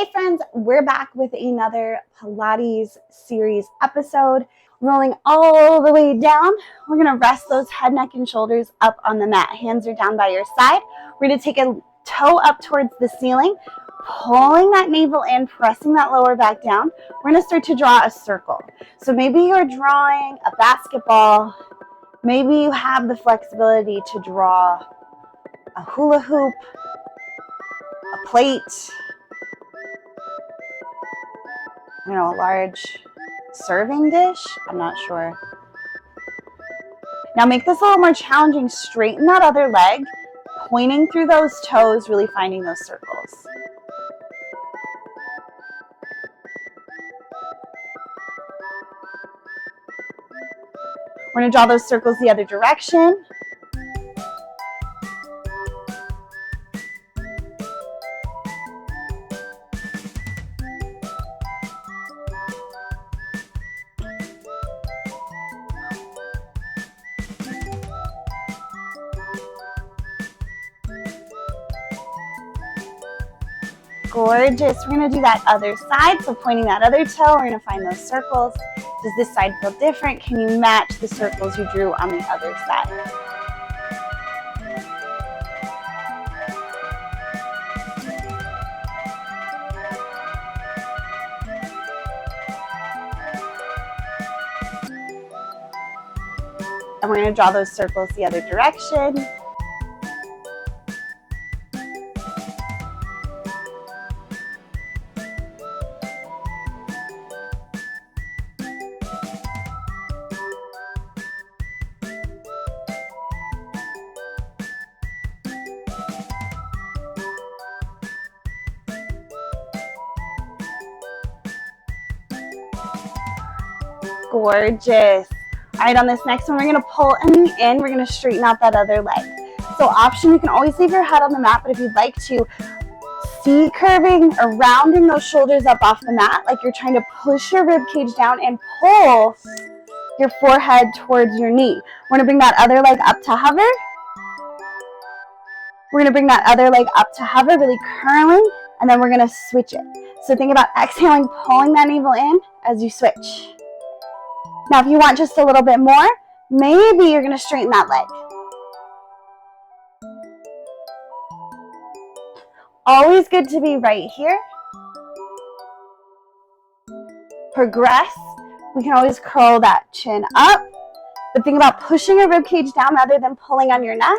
Hey friends, we're back with another Pilates series episode. Rolling all the way down, we're gonna rest those head, neck, and shoulders up on the mat. Hands are down by your side. We're gonna take a toe up towards the ceiling, pulling that navel in, pressing that lower back down. We're gonna start to draw a circle. So maybe you're drawing a basketball. Maybe you have the flexibility to draw a hula hoop, a plate, a large serving dish. I'm not sure. Now make this a little more challenging. Straighten that other leg, pointing through those toes, really finding those circles. We're going to draw those circles the other direction. Gorgeous. We're going to do that other side. So pointing that other toe, we're going to find those circles. Does this side feel different? Can you match the circles you drew on the other side? And we're going to draw those circles the other direction. Gorgeous. All right, on this next one, we're going to pull in the in. We're going to straighten out that other leg. So option, you can always leave your head on the mat, but if you'd like to, see curving or rounding those shoulders up off the mat, like you're trying to push your rib cage down and pull your forehead towards your knee. We're going to bring that other leg up to hover. We're going to bring that other leg up to hover, really curling, and then we're going to switch it. So think about exhaling, pulling that navel in as you switch. Now, if you want just a little bit more, maybe you're going to straighten that leg. Always good to be right here. Progress. We can always curl that chin up. But think about pushing your rib cage down rather than pulling on your neck.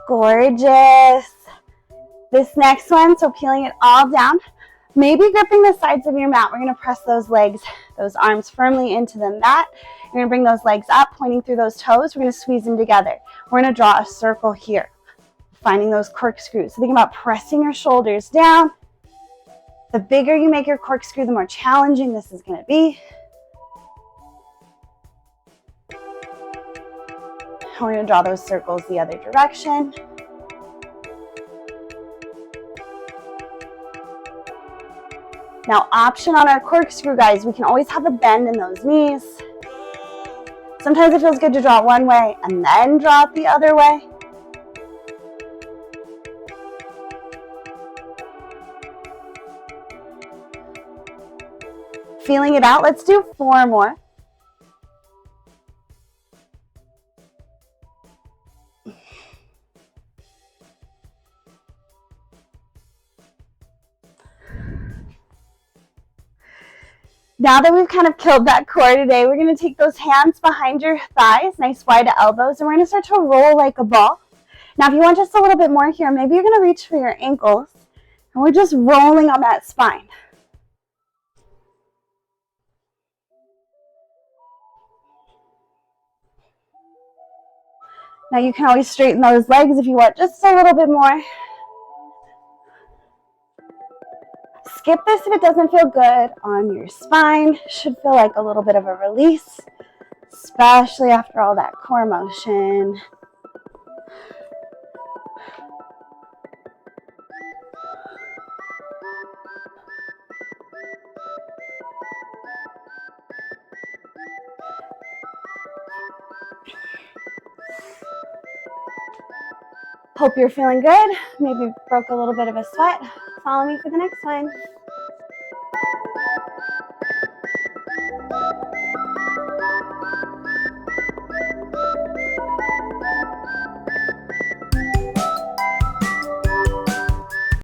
Gorgeous. This next one, so peeling it all down, maybe gripping the sides of your mat. We're going to press those legs, those arms firmly into the mat. You're going to bring those legs up, pointing through those toes. We're going to squeeze them together. We're going to draw a circle here, finding those corkscrews. So think about pressing your shoulders down. The bigger you make your corkscrew, the more challenging this is going to be. We're going to draw those circles the other direction. Now, option on our corkscrew, guys, we can always have a bend in those knees. Sometimes it feels good to draw it one way and then draw it the other way. Feeling it out. Let's do 4 more. Now that we've kind of killed that core today, we're going to take those hands behind your thighs, nice wide elbows, and we're going to start to roll like a ball. Now, if you want just a little bit more here, maybe you're going to reach for your ankles, and we're just rolling on that spine. Now, you can always straighten those legs if you want just a little bit more. Skip this if it doesn't feel good on your spine. Should feel like a little bit of a release, especially after all that core motion. Hope you're feeling good. Maybe broke a little bit of a sweat. Follow me for the next one.